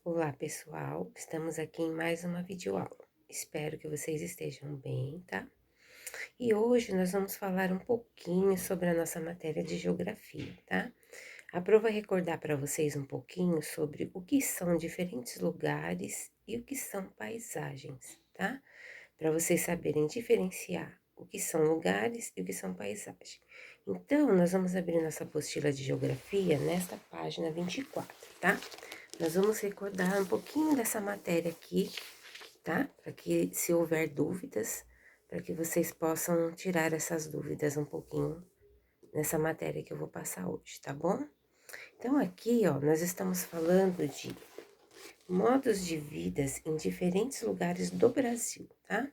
Olá, pessoal. Estamos aqui em mais uma videoaula. Espero que vocês estejam bem, tá? E hoje nós vamos falar um pouquinho sobre a nossa matéria de geografia, tá? A prova vai recordar para vocês um pouquinho sobre o que são diferentes lugares e o que são paisagens, tá? Para vocês saberem diferenciar o que são lugares e o que são paisagens. Então, nós vamos abrir nossa apostila de geografia nesta página 24, tá? Nós vamos recordar um pouquinho dessa matéria aqui, tá? Para que, se houver dúvidas, para que vocês possam tirar essas dúvidas um pouquinho nessa matéria que eu vou passar hoje, tá bom? Então, aqui, ó, nós estamos falando de modos de vidas em diferentes lugares do Brasil, tá?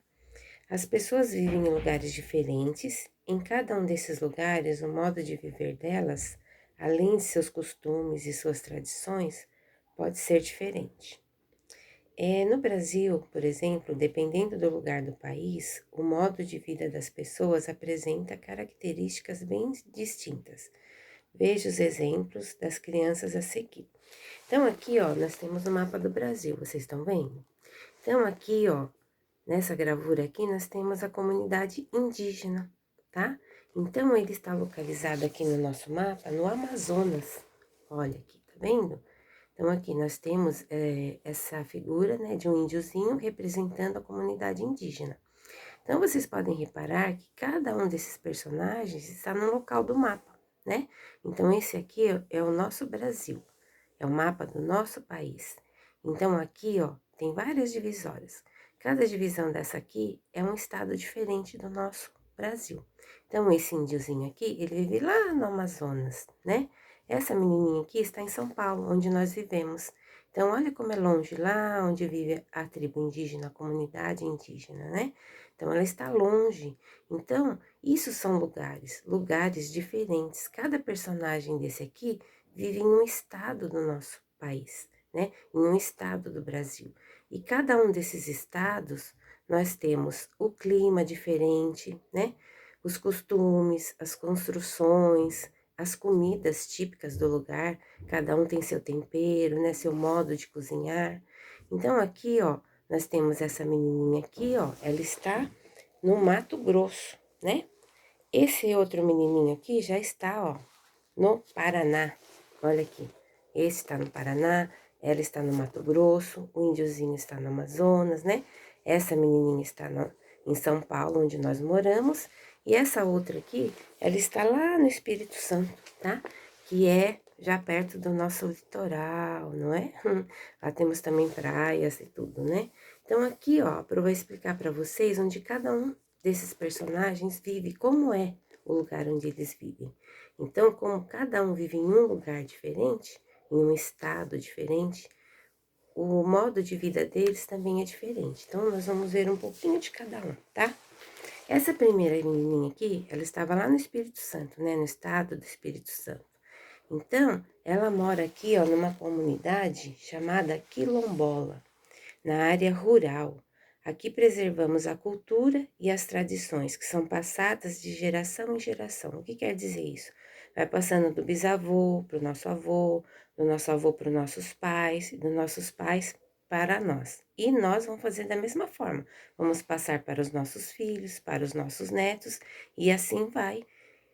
As pessoas vivem em lugares diferentes. Em cada um desses lugares, o modo de viver delas, além de seus costumes e suas tradições, pode ser diferente. No Brasil, por exemplo, dependendo do lugar do país, o modo de vida das pessoas apresenta características bem distintas. Veja os exemplos das crianças a seguir. Então, aqui, ó, nós temos o mapa do Brasil, vocês estão vendo? Então, aqui, ó, nessa gravura aqui, nós temos a comunidade indígena, tá? Então, ele está localizado aqui no nosso mapa, no Amazonas. Olha aqui, tá vendo? Então, aqui nós temos essa figura, né, de um índiozinho representando a comunidade indígena. Então, vocês podem reparar que cada um desses personagens está no local do mapa, né? Então, esse aqui é o nosso Brasil, é o mapa do nosso país. Então, aqui, ó, tem várias divisórias. Cada divisão dessa aqui é um estado diferente do nosso Brasil. Então, esse índiozinho aqui, ele vive lá no Amazonas, né? Essa menininha aqui está em São Paulo, onde nós vivemos. Então, olha como é longe, lá onde vive a tribo indígena, a comunidade indígena, né? Então, ela está longe. Então, isso são lugares diferentes. Cada personagem desse aqui vive em um estado do nosso país, né? Em um estado do Brasil. E cada um desses estados, nós temos o clima diferente, né? Os costumes, as construções, as comidas típicas do lugar, cada um tem seu tempero, né? Seu modo de cozinhar. Então, aqui, ó, nós temos essa menininha aqui, ó, ela está no Mato Grosso, né? Esse outro menininho aqui já está, ó, no Paraná. Olha aqui, esse está no Paraná, ela está no Mato Grosso, o índiozinho está no Amazonas, né? Essa menininha está em São Paulo, onde nós moramos, e essa outra aqui, ela está lá no Espírito Santo, tá? Que é já perto do nosso litoral, não é? Lá temos também praias e tudo, né? Então, aqui, ó, a Pro vai explicar para vocês onde cada um desses personagens vive, como é o lugar onde eles vivem. Então, como cada um vive em um lugar diferente, em um estado diferente, o modo de vida deles também é diferente. Então, nós vamos ver um pouquinho de cada um, tá? Essa primeira menininha aqui, ela estava lá no Espírito Santo, né? No estado do Espírito Santo. Então, ela mora aqui, ó, numa comunidade chamada Quilombola, na área rural. Aqui preservamos a cultura e as tradições que são passadas de geração em geração. O que quer dizer isso? Vai passando do bisavô para o nosso avô, do nosso avô para os nossos pais, dos nossos pais para nós. E nós vamos fazer da mesma forma. Vamos passar para os nossos filhos, para os nossos netos, e assim vai,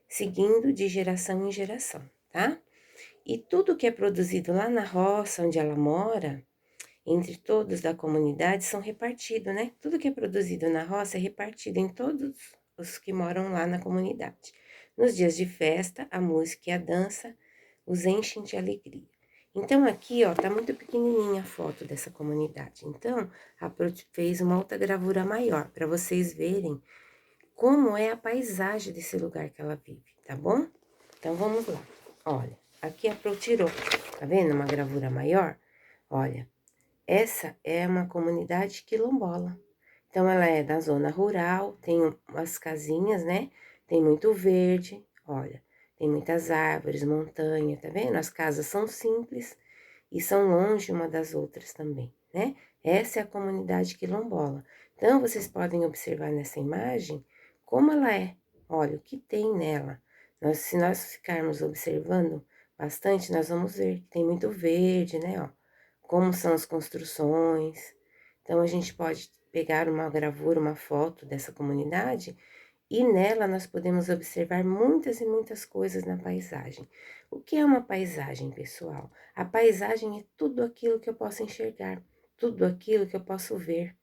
seguindo de geração em geração, tá? E tudo que é produzido lá na roça onde ela mora, entre todos da comunidade, são repartidos, né? Tudo que é produzido na roça é repartido em todos os que moram lá na comunidade. Nos dias de festa, a música e a dança os enchem de alegria. Então, aqui, ó, tá muito pequenininha a foto dessa comunidade. Então, a Pro fez uma outra gravura maior, para vocês verem como é a paisagem desse lugar que ela vive, tá bom? Então, vamos lá. Olha, aqui a Pro tirou, tá vendo? Uma gravura maior. Olha, essa é uma comunidade quilombola. Então, ela é da zona rural, tem umas casinhas, né? Tem muito verde, olha, tem muitas árvores, montanha, tá vendo? As casas são simples e são longe uma das outras também, né? Essa é a comunidade quilombola. Então, vocês podem observar nessa imagem como ela é. Olha, o que tem nela. Se nós ficarmos observando bastante, nós vamos ver que tem muito verde, né? Ó, como são as construções. Então, a gente pode pegar uma gravura, uma foto dessa comunidade e nela nós podemos observar muitas e muitas coisas na paisagem. O que é uma paisagem, pessoal? A paisagem é tudo aquilo que eu posso enxergar, tudo aquilo que eu posso ver.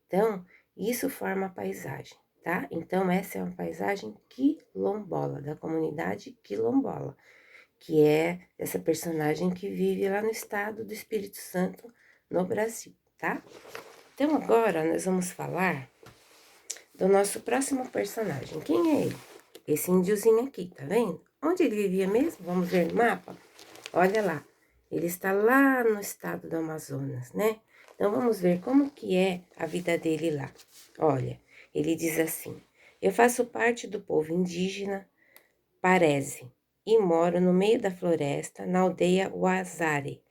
Então, isso forma a paisagem, tá? Então, essa é uma paisagem quilombola, da comunidade quilombola, que é essa personagem que vive lá no estado do Espírito Santo, no Brasil, tá? Então, agora nós vamos falar do nosso próximo personagem. Quem é ele? Esse índiozinho aqui, tá vendo? Onde ele vivia mesmo? Vamos ver no mapa? Olha lá, ele está lá no estado do Amazonas, né? Então, vamos ver como que é a vida dele lá. Olha, ele diz assim: eu faço parte do povo indígena Parese e moro no meio da floresta, na aldeia Wazari.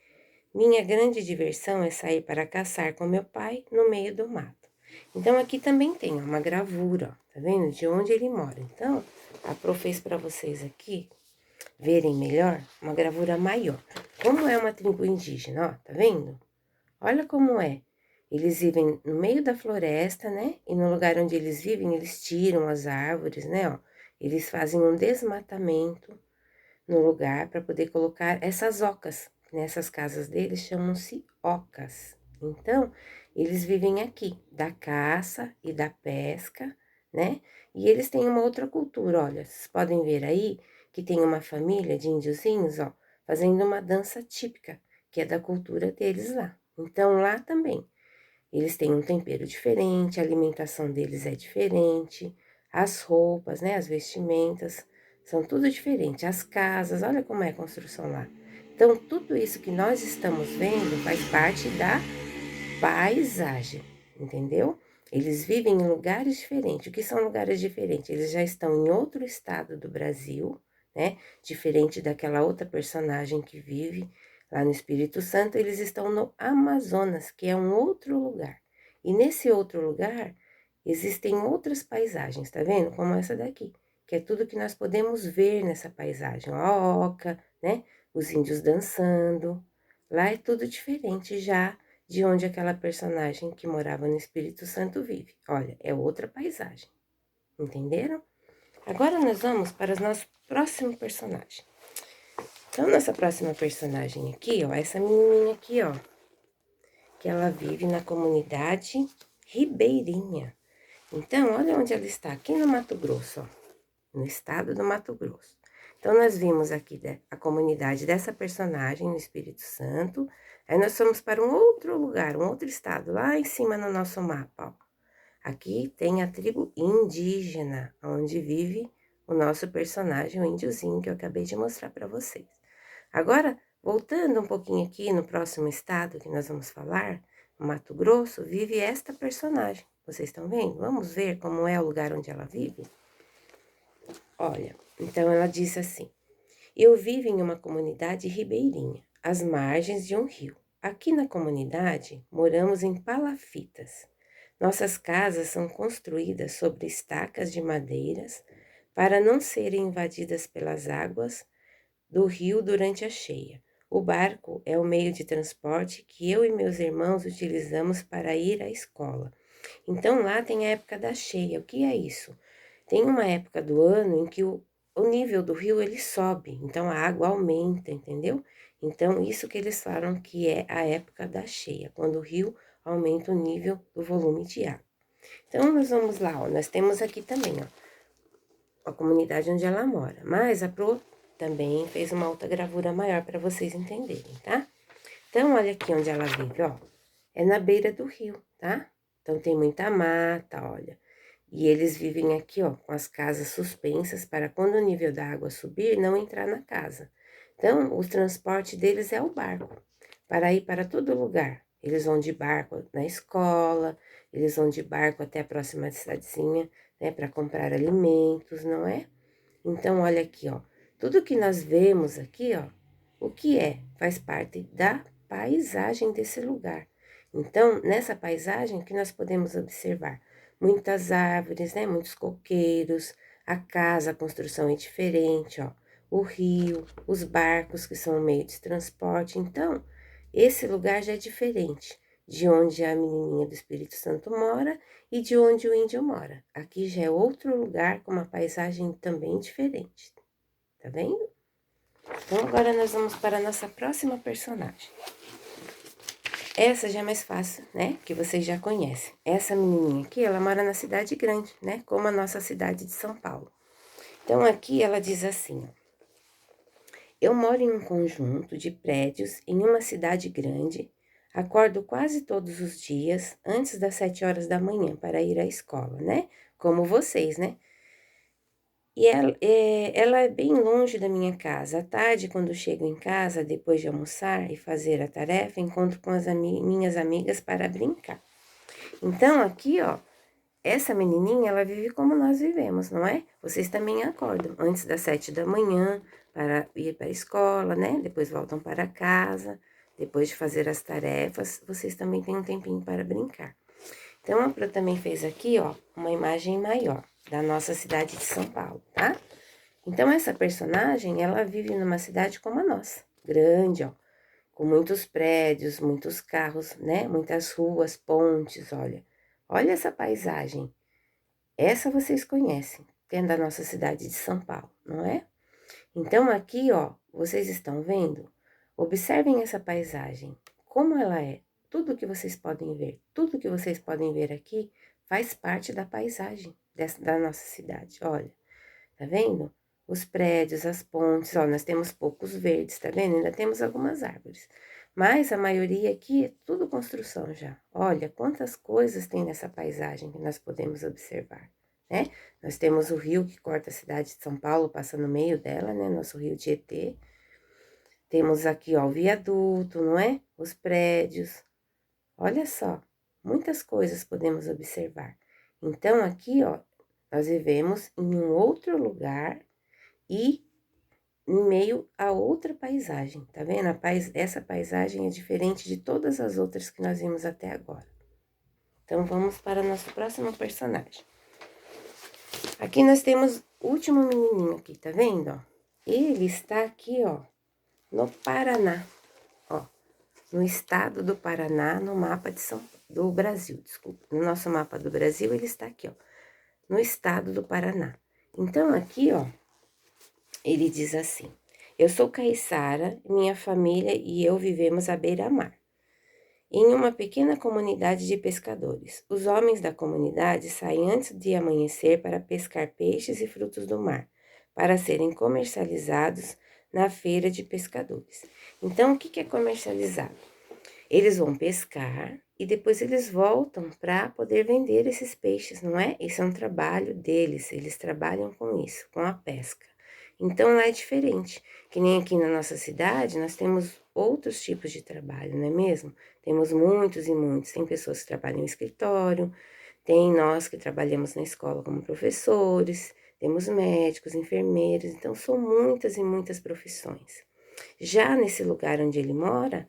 Minha grande diversão é sair para caçar com meu pai no meio do mato. Então, aqui também tem uma gravura, ó, tá vendo? De onde ele mora. Então, a Pro fez para vocês aqui verem melhor uma gravura maior. Como é uma tribo indígena, ó, tá vendo? Olha como é. Eles vivem no meio da floresta, né? E no lugar onde eles vivem, eles tiram as árvores, né? Ó. Eles fazem um desmatamento no lugar para poder colocar essas ocas. Nessas casas deles chamam-se ocas. Então, eles vivem aqui, da caça e da pesca, né? E eles têm uma outra cultura, olha, vocês podem ver aí que tem uma família de índiozinhos, ó, fazendo uma dança típica, que é da cultura deles lá. Então, lá também, eles têm um tempero diferente, a alimentação deles é diferente, as roupas, né, as vestimentas, são tudo diferente. As casas, olha como é a construção lá. Então, tudo isso que nós estamos vendo faz parte da paisagem, entendeu? Eles vivem em lugares diferentes. O que são lugares diferentes? Eles já estão em outro estado do Brasil, né? Diferente daquela outra personagem que vive lá no Espírito Santo, eles estão no Amazonas, que é um outro lugar. E nesse outro lugar existem outras paisagens, tá vendo? Como essa daqui, que é tudo que nós podemos ver nessa paisagem. A oca, né? Os índios dançando. Lá é tudo diferente já de onde aquela personagem que morava no Espírito Santo vive. Olha, é outra paisagem. Entenderam? Agora nós vamos para o nosso próximo personagem. Então, nossa próxima personagem aqui, ó, essa menininha aqui, ó, que ela vive na comunidade ribeirinha. Então, olha onde ela está, aqui no Mato Grosso, ó, no estado do Mato Grosso. Então, nós vimos aqui a comunidade dessa personagem no Espírito Santo. Aí, nós fomos para um outro lugar, um outro estado, lá em cima no nosso mapa, ó. Aqui tem a tribo indígena, onde vive o nosso personagem, o índiozinho, que eu acabei de mostrar para vocês. Agora, voltando um pouquinho aqui no próximo estado que nós vamos falar, no Mato Grosso, vive esta personagem. Vocês estão vendo? Vamos ver como é o lugar onde ela vive? Olha, então ela disse assim: eu vivo em uma comunidade ribeirinha, às margens de um rio. Aqui na comunidade, moramos em palafitas. Nossas casas são construídas sobre estacas de madeiras para não serem invadidas pelas águas do rio durante a cheia. O barco é o meio de transporte que eu e meus irmãos utilizamos para ir à escola. Então lá tem a época da cheia. O que é isso? Tem uma época do ano em que o nível do rio ele sobe, então a água aumenta, entendeu? Então isso que eles falam que é a época da cheia, quando o rio aumenta o nível do volume de água. Então nós vamos lá, ó, nós temos aqui também, ó, a comunidade onde ela mora, mas a Pro também fez uma outra gravura maior para vocês entenderem, tá? Então olha aqui onde ela vive, ó, é na beira do rio, tá? Então tem muita mata, olha. E eles vivem aqui, ó, com as casas suspensas para quando o nível da água subir, não entrar na casa. Então, o transporte deles é o barco, para ir para todo lugar. Eles vão de barco na escola, eles vão de barco até a próxima cidadezinha, né, para comprar alimentos, não é? Então, olha aqui, ó, tudo que nós vemos aqui, ó, o que é? Faz parte da paisagem desse lugar. Então, nessa paisagem que nós podemos observar muitas árvores, né, muitos coqueiros, a casa, a construção é diferente, ó, o rio, os barcos que são o meio de transporte. Então, esse lugar já é diferente de onde a menininha do Espírito Santo mora e de onde o índio mora. Aqui já é outro lugar com uma paisagem também diferente, tá vendo? Então, agora nós vamos para a nossa próxima personagem. Essa já é mais fácil, né? Que vocês já conhecem. Essa menininha aqui, ela mora na cidade grande, né? Como a nossa cidade de São Paulo. Então, aqui ela diz assim, ó. Eu moro em um conjunto de prédios em uma cidade grande. Acordo quase todos os dias antes das 7 horas da manhã para ir à escola, né? Como vocês, né? E ela é bem longe da minha casa. À tarde, quando chego em casa, depois de almoçar e fazer a tarefa, encontro com as minhas amigas para brincar. Então, aqui, ó, essa menininha, ela vive como nós vivemos, não é? Vocês também acordam antes das 7 da manhã para ir para a escola, né? Depois voltam para casa. Depois de fazer as tarefas, vocês também têm um tempinho para brincar. Então, a Pro também fez aqui, ó, uma imagem maior da nossa cidade de São Paulo, tá? Então, essa personagem, ela vive numa cidade como a nossa, grande, ó, com muitos prédios, muitos carros, né? Muitas ruas, pontes, olha. Olha essa paisagem. Essa vocês conhecem, que é da nossa cidade de São Paulo, não é? Então, aqui, ó, vocês estão vendo? Observem essa paisagem, como ela é. Tudo que vocês podem ver, tudo que vocês podem ver aqui faz parte da paisagem da nossa cidade. Olha, tá vendo? Os prédios, as pontes, ó, nós temos poucos verdes, tá vendo? Ainda temos algumas árvores. Mas a maioria aqui é tudo construção já. Olha quantas coisas tem nessa paisagem que nós podemos observar, né? Nós temos o rio que corta a cidade de São Paulo, passa no meio dela, né? Nosso rio Tietê. Temos aqui, ó, o viaduto, não é? Os prédios. Olha só, muitas coisas podemos observar. Então, aqui, ó, nós vivemos em um outro lugar e em meio a outra paisagem, tá vendo? Essa paisagem é diferente de todas as outras que nós vimos até agora. Então, vamos para o nosso próximo personagem. Aqui nós temos o último menininho aqui, tá vendo, ó? Ele está aqui, ó, no Paraná, ó, no estado do Paraná, no mapa do Brasil, desculpa. No nosso mapa do Brasil, ele está aqui, ó, no estado do Paraná. Então, aqui, ó, ele diz assim: eu sou caiçara, minha família e eu vivemos à beira-mar, em uma pequena comunidade de pescadores. Os homens da comunidade saem antes de amanhecer para pescar peixes e frutos do mar, para serem comercializados na feira de pescadores. Então, o que é comercializado? Eles vão pescar e depois eles voltam para poder vender esses peixes, não é? Esse é um trabalho deles, eles trabalham com isso, com a pesca. Então lá é diferente, que nem aqui na nossa cidade nós temos outros tipos de trabalho, não é mesmo? Temos muitos e muitos, tem pessoas que trabalham em escritório, tem nós que trabalhamos na escola como professores, temos médicos, enfermeiros, então são muitas e muitas profissões. Já nesse lugar onde ele mora,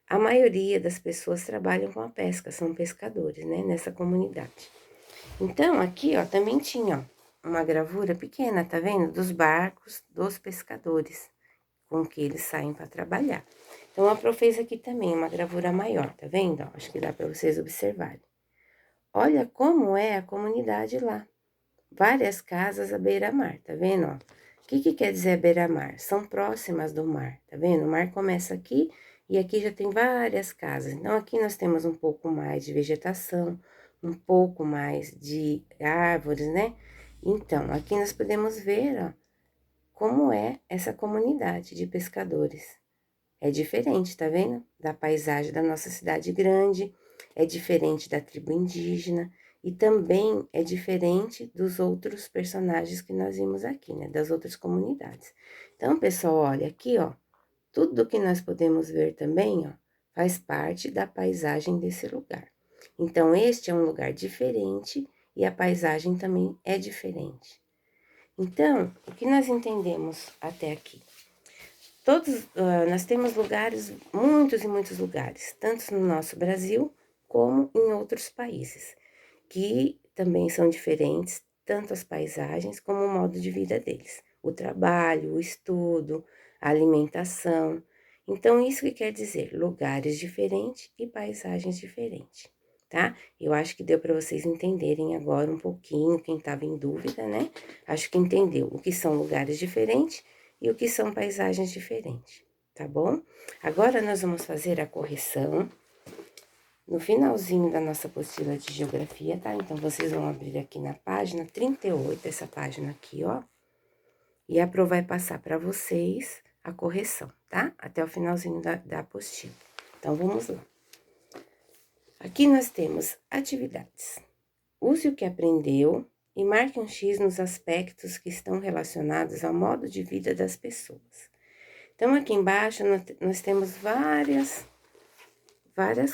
a maioria das pessoas trabalham com a pesca, são pescadores, né, nessa comunidade. Então, aqui, ó, também tinha, ó, uma gravura pequena, tá vendo? Dos barcos dos pescadores, com que eles saem para trabalhar. Então, a Pro fez aqui também uma gravura maior, tá vendo? Ó, acho que dá para vocês observarem. Olha como é a comunidade lá. Várias casas à beira-mar, tá vendo, ó? O que quer dizer beira-mar? São próximas do mar, tá vendo? O mar começa aqui e aqui já tem várias casas. Então, aqui nós temos um pouco mais de vegetação, um pouco mais de árvores, né? Então, aqui nós podemos ver, ó, como é essa comunidade de pescadores. É diferente, tá vendo? Da paisagem da nossa cidade grande, é diferente da tribo indígena e também é diferente dos outros personagens que nós vimos aqui, né? Das outras comunidades. Então, pessoal, olha aqui, ó, tudo que nós podemos ver também, ó, faz parte da paisagem desse lugar. Então, este é um lugar diferente e a paisagem também é diferente. Então, o que nós entendemos até aqui? Nós temos lugares, muitos e muitos lugares, tanto no nosso Brasil como em outros países, que também são diferentes, tanto as paisagens como o modo de vida deles, o trabalho, o estudo, a alimentação. Então, isso que quer dizer lugares diferentes e paisagens diferentes, tá? Eu acho que deu para vocês entenderem agora um pouquinho, quem estava em dúvida, né? Acho que entendeu o que são lugares diferentes e o que são paisagens diferentes, tá bom? Agora nós vamos fazer a correção no finalzinho da nossa apostila de geografia, tá? Então, vocês vão abrir aqui na página 38, essa página aqui, ó. E a Pro vai passar para vocês a correção, tá? Até o finalzinho da apostila. Então, vamos lá. Aqui nós temos atividades. Use o que aprendeu e marque um X nos aspectos que estão relacionados ao modo de vida das pessoas. Então, aqui embaixo nós temos várias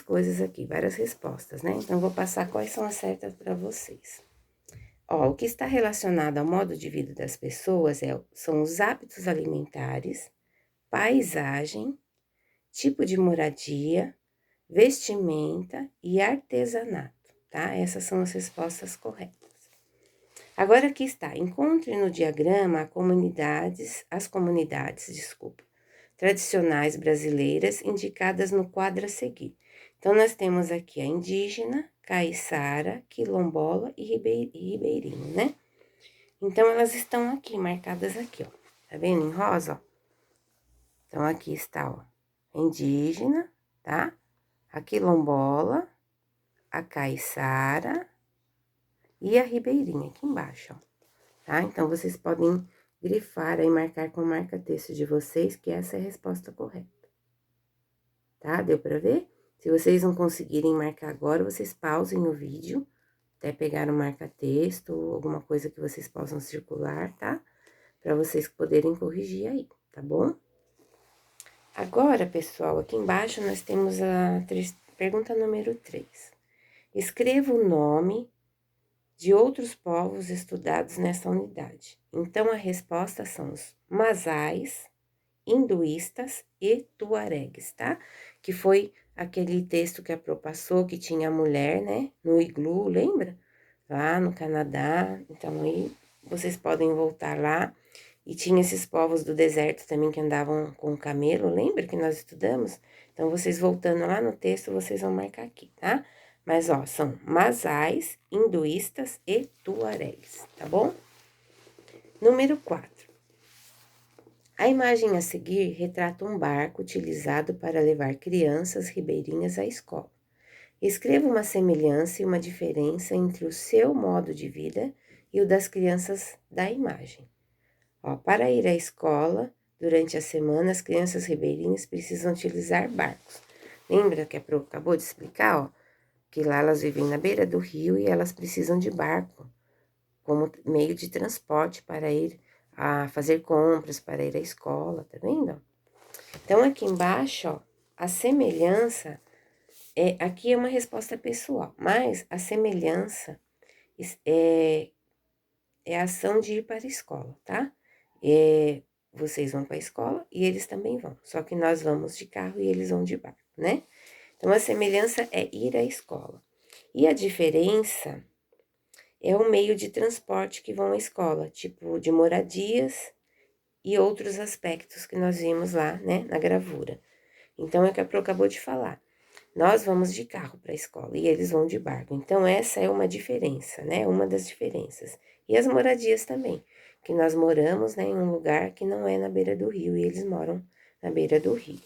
coisas aqui, várias respostas, né? Então, vou passar quais são as certas para vocês. Ó, o que está relacionado ao modo de vida das pessoas são os hábitos alimentares, paisagem, tipo de moradia, vestimenta e artesanato, tá? Essas são as respostas corretas. Agora aqui está, encontre no diagrama as comunidades, tradicionais brasileiras indicadas no quadro a seguir. Então, nós temos aqui a indígena, caiçara, quilombola e ribeirinho, né? Então, elas estão aqui, marcadas aqui, ó. Tá vendo em rosa, ó? Então, aqui está, ó, a indígena, tá? A quilombola, a caiçara e a ribeirinha aqui embaixo, ó. Tá? Então, vocês podem grifar aí, marcar com marca-texto de vocês, que essa é a resposta correta. Tá? Deu pra ver? Se vocês não conseguirem marcar agora, vocês pausem o vídeo, até pegar o marca-texto ou alguma coisa que vocês possam circular, tá? Pra vocês poderem corrigir aí, tá bom? Agora, pessoal, aqui embaixo nós temos a pergunta número 3. Escreva o nome de outros povos estudados nessa unidade. Então, a resposta são os Masais, hinduístas e tuaregues, tá? Que foi aquele texto que a Pro passou, que tinha a mulher, né, no iglu, lembra? Lá no Canadá. Então, aí vocês podem voltar lá. E tinha esses povos do deserto também que andavam com camelo, lembra que nós estudamos? Então, vocês voltando lá no texto, vocês vão marcar aqui, tá? Mas, ó, são Masais, hinduístas e tuaregues, tá bom? Número 4. A imagem a seguir retrata um barco utilizado para levar crianças ribeirinhas à escola. Escreva uma semelhança e uma diferença entre o seu modo de vida e o das crianças da imagem. Ó, para ir à escola, durante a semana, as crianças ribeirinhas precisam utilizar barcos. Lembra que a Pro acabou de explicar, ó? Que lá elas vivem na beira do rio e elas precisam de barco como meio de transporte para ir a fazer compras, para ir à escola, tá vendo? Então, aqui embaixo, ó, a semelhança, aqui é uma resposta pessoal, mas a semelhança é a ação de ir para a escola, tá? Vocês vão para a escola e eles também vão, só que nós vamos de carro e eles vão de barco, né? Então, a semelhança é ir à escola. E a diferença é o meio de transporte que vão à escola, tipo de moradias e outros aspectos que nós vimos lá, né, na gravura. Então, é o que a Pro acabou de falar. Nós vamos de carro para a escola e eles vão de barco. Então, essa é uma diferença, né? Uma das diferenças. E as moradias também, que nós moramos, né, em um lugar que não é na beira do rio e eles moram na beira do rio.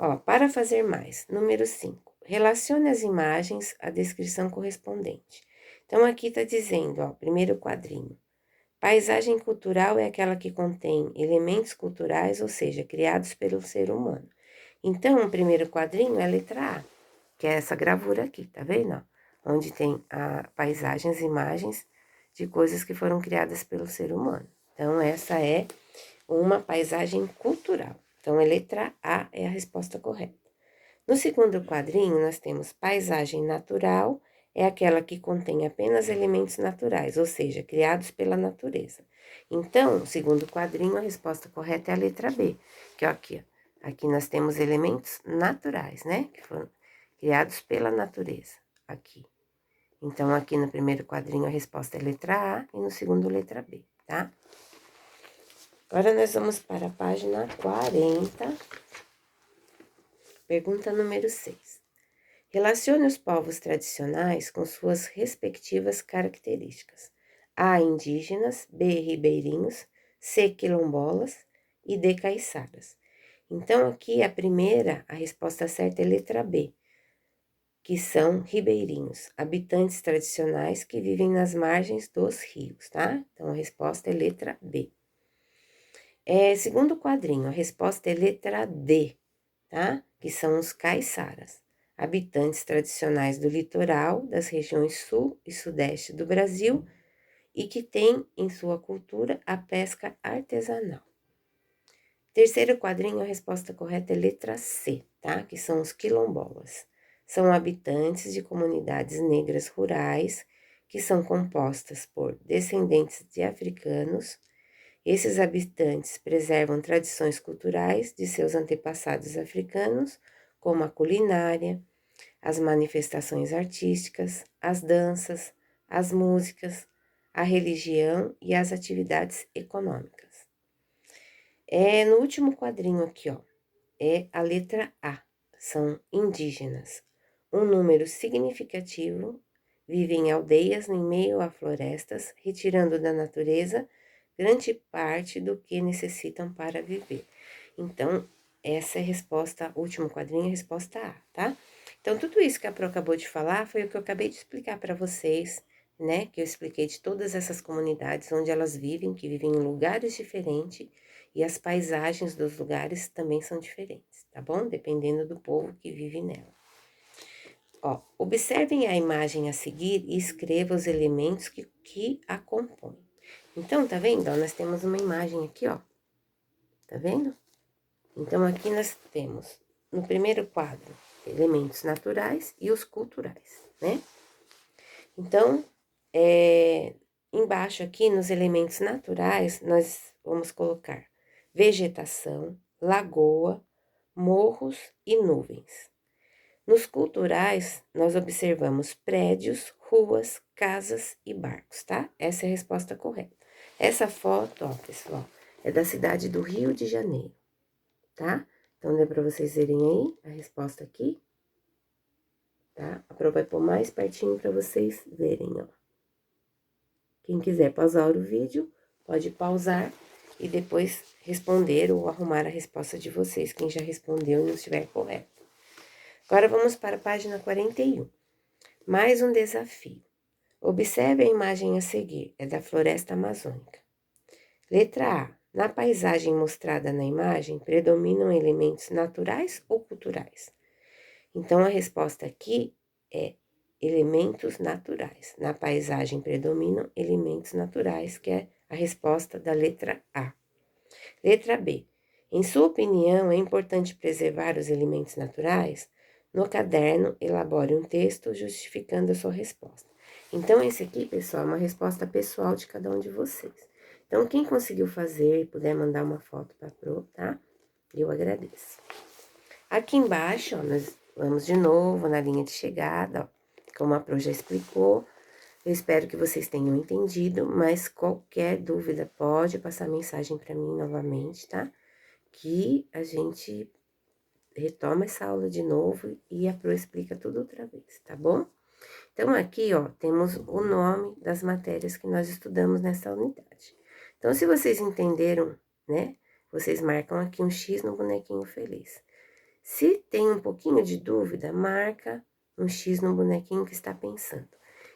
Ó, para fazer mais, número 5. Relacione as imagens à descrição correspondente. Então, aqui tá dizendo, ó, primeiro quadrinho. Paisagem cultural é aquela que contém elementos culturais, ou seja, criados pelo ser humano. Então, o primeiro quadrinho é a letra A, que é essa gravura aqui, tá vendo? Onde tem paisagens, imagens de coisas que foram criadas pelo ser humano. Então, essa é uma paisagem cultural. Então, a letra A é a resposta correta. No segundo quadrinho, nós temos paisagem natural, é aquela que contém apenas elementos naturais, ou seja, criados pela natureza. Então, segundo quadrinho, a resposta correta é a letra B, que é aqui, ó. Aqui nós temos elementos naturais, né? Que foram criados pela natureza, aqui. Então, aqui no primeiro quadrinho, a resposta é letra A e no segundo, letra B, tá? Agora nós vamos para a página 40, pergunta número 6. Relacione os povos tradicionais com suas respectivas características. A. Indígenas, B. Ribeirinhos, C. Quilombolas e D. Caiçaras. Então, aqui a resposta certa é letra B, que são ribeirinhos, habitantes tradicionais que vivem nas margens dos rios, tá? Então, a resposta é letra B. Segundo quadrinho, a resposta é letra D, tá? Que são os caiçaras, habitantes tradicionais do litoral, das regiões sul e sudeste do Brasil e que têm em sua cultura a pesca artesanal. Terceiro quadrinho, a resposta correta é letra C, tá? Que são os quilombolas. São habitantes de comunidades negras rurais que são compostas por descendentes de africanos. Esses habitantes preservam tradições culturais de seus antepassados africanos, como a culinária, as manifestações artísticas, as danças, as músicas, a religião e as atividades econômicas. No último quadrinho aqui, ó, é a letra A, são indígenas. Um número significativo vive em aldeias em meio a florestas, retirando da natureza grande parte do que necessitam para viver. Então, essa é a resposta, último quadrinho, a resposta A, tá? Então, tudo isso que a Pro acabou de falar foi o que eu acabei de explicar para vocês, né? Que eu expliquei de todas essas comunidades onde elas vivem, que vivem em lugares diferentes, e as paisagens dos lugares também são diferentes, tá bom? Dependendo do povo que vive nela. Ó, observem a imagem a seguir e escreva os elementos que a compõem. Então, tá vendo? Ó, nós temos uma imagem aqui, ó. Tá vendo? Então, aqui nós temos, no primeiro quadro, elementos naturais e os culturais, né? Então, embaixo aqui, nos elementos naturais, nós vamos colocar vegetação, lagoa, morros e nuvens. Nos culturais, nós observamos prédios, ruas, casas e barcos, tá? Essa é a resposta correta. Essa foto, ó, pessoal, é da cidade do Rio de Janeiro, tá? Então, dá para vocês verem aí a resposta aqui, tá? A Pro vai pôr mais pertinho para vocês verem, ó. Quem quiser pausar o vídeo, pode pausar e depois responder ou arrumar a resposta de vocês, quem já respondeu e não estiver correto. Agora vamos para a página 41. Mais um desafio. Observe a imagem a seguir, é da floresta amazônica. Letra A. Na paisagem mostrada na imagem, predominam elementos naturais ou culturais? Então, a resposta aqui é elementos naturais. Na paisagem predominam elementos naturais, que é a resposta da letra A. Letra B. Em sua opinião, é importante preservar os elementos naturais? No caderno, elabore um texto justificando a sua resposta. Então, esse aqui, pessoal, é uma resposta pessoal de cada um de vocês. Então, quem conseguiu fazer e puder mandar uma foto para a Pro, tá? Eu agradeço. Aqui embaixo, ó, nós vamos de novo na linha de chegada, ó, como a Pro já explicou. Eu espero que vocês tenham entendido, mas qualquer dúvida pode passar mensagem para mim novamente, tá? Que a gente retoma essa aula de novo e a Pro explica tudo outra vez, tá bom? Então, aqui, ó, temos o nome das matérias que nós estudamos nessa unidade. Então, se vocês entenderam, né, vocês marcam aqui um X no bonequinho feliz. Se tem um pouquinho de dúvida, marca um X no bonequinho que está pensando.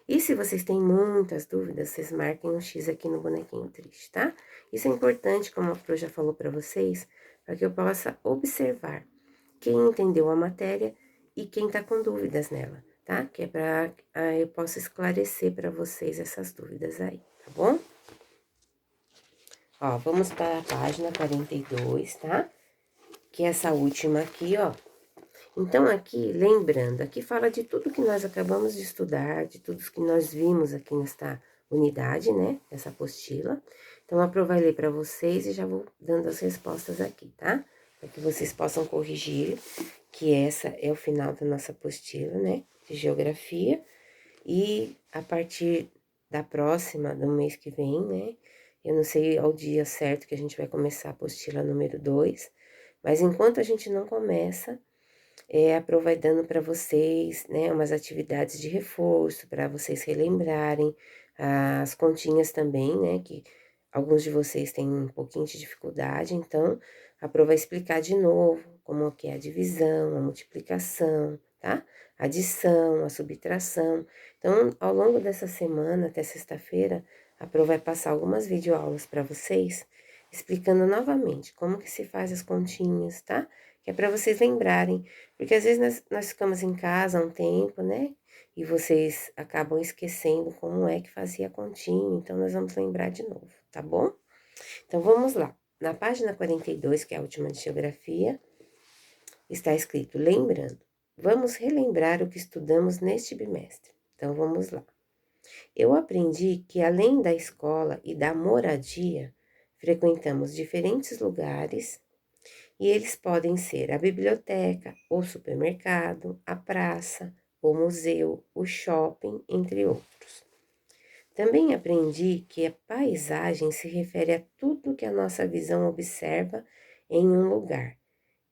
E se vocês têm muitas dúvidas, vocês marquem um X aqui no bonequinho triste, tá? Isso é importante, como a Pro já falou para vocês, para que eu possa observar quem entendeu a matéria e quem tá com dúvidas nela, tá? Que é para eu possa esclarecer para vocês essas dúvidas aí, tá bom? Ó, vamos para a página 42, tá? Que é essa última aqui, ó. Então, aqui, lembrando, aqui fala de tudo que nós acabamos de estudar, de tudo que nós vimos aqui nesta unidade, né? Essa apostila. Então, a Pro vai ler para vocês e já vou dando as respostas aqui, tá? Para que vocês possam corrigir, que essa é o final da nossa apostila, né? De geografia. E a partir da próxima, do mês que vem, né? Eu não sei ao dia certo que a gente vai começar a apostila número 2, mas enquanto a gente não começa, a Pro vai dando para vocês, né, umas atividades de reforço para vocês relembrarem, as continhas também, né, que alguns de vocês têm um pouquinho de dificuldade, então a Pro vai explicar de novo como que é a divisão, a multiplicação, tá? A adição, a subtração. Então, ao longo dessa semana, até sexta-feira, a Pro vai passar algumas videoaulas para vocês, explicando novamente como que se faz as continhas, tá? Que é para vocês lembrarem, porque às vezes nós ficamos em casa há um tempo, né? E vocês acabam esquecendo como é que fazia a continha, então nós vamos lembrar de novo, tá bom? Então vamos lá. Na página 42, que é a última de geografia, está escrito: lembrando, vamos relembrar o que estudamos neste bimestre. Então vamos lá. Eu aprendi que além da escola e da moradia, frequentamos diferentes lugares e eles podem ser a biblioteca, o supermercado, a praça, o museu, o shopping, entre outros. Também aprendi que a paisagem se refere a tudo que a nossa visão observa em um lugar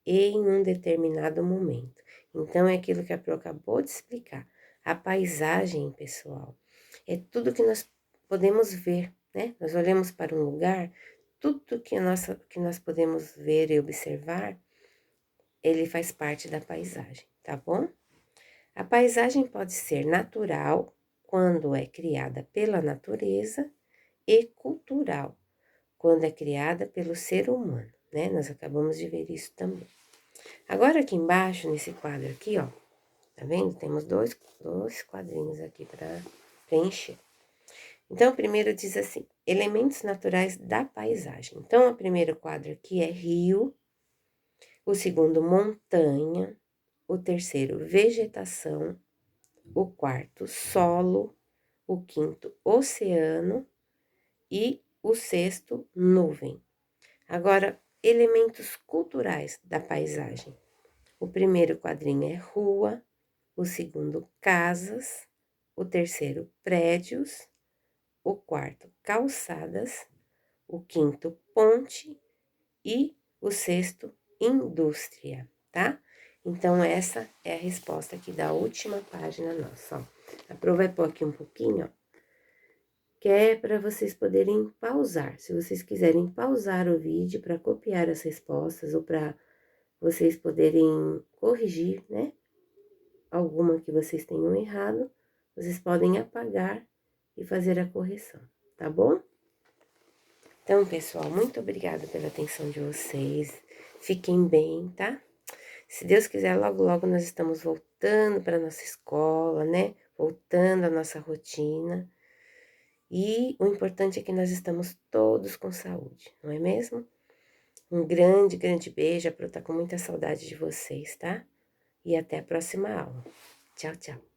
e em um determinado momento. Então, é aquilo que a Pro acabou de explicar. A paisagem, pessoal, é tudo que nós podemos ver, né? Nós olhamos para um lugar, tudo que nós podemos ver e observar, ele faz parte da paisagem, tá bom? A paisagem pode ser natural, quando é criada pela natureza, e cultural, quando é criada pelo ser humano, né? Nós acabamos de ver isso também. Agora, aqui embaixo, nesse quadro aqui, ó, tá vendo? Temos dois quadrinhos aqui para preencher. Então, o primeiro diz assim: elementos naturais da paisagem. Então, o primeiro quadro aqui é rio, o segundo, montanha, o terceiro, vegetação, o quarto, solo, o quinto, oceano e o sexto, nuvem. Agora, elementos culturais da paisagem. O primeiro quadrinho é rua, o segundo, casas, o terceiro, prédios, o quarto, calçadas, o quinto, ponte e o sexto, indústria, tá? Então, essa é a resposta aqui da última página nossa, ó. A Pro vai pôr aqui um pouquinho, ó, que é para vocês poderem pausar. Se vocês quiserem pausar o vídeo para copiar as respostas ou para vocês poderem corrigir, né? Alguma que vocês tenham errado, vocês podem apagar e fazer a correção, tá bom? Então, pessoal, muito obrigada pela atenção de vocês. Fiquem bem, tá? Se Deus quiser, logo, logo nós estamos voltando para nossa escola, né? Voltando à nossa rotina. E o importante é que nós estamos todos com saúde, não é mesmo? Um grande, grande beijo. A Pro tá com muita saudade de vocês, tá? E até a próxima aula. Tchau, tchau.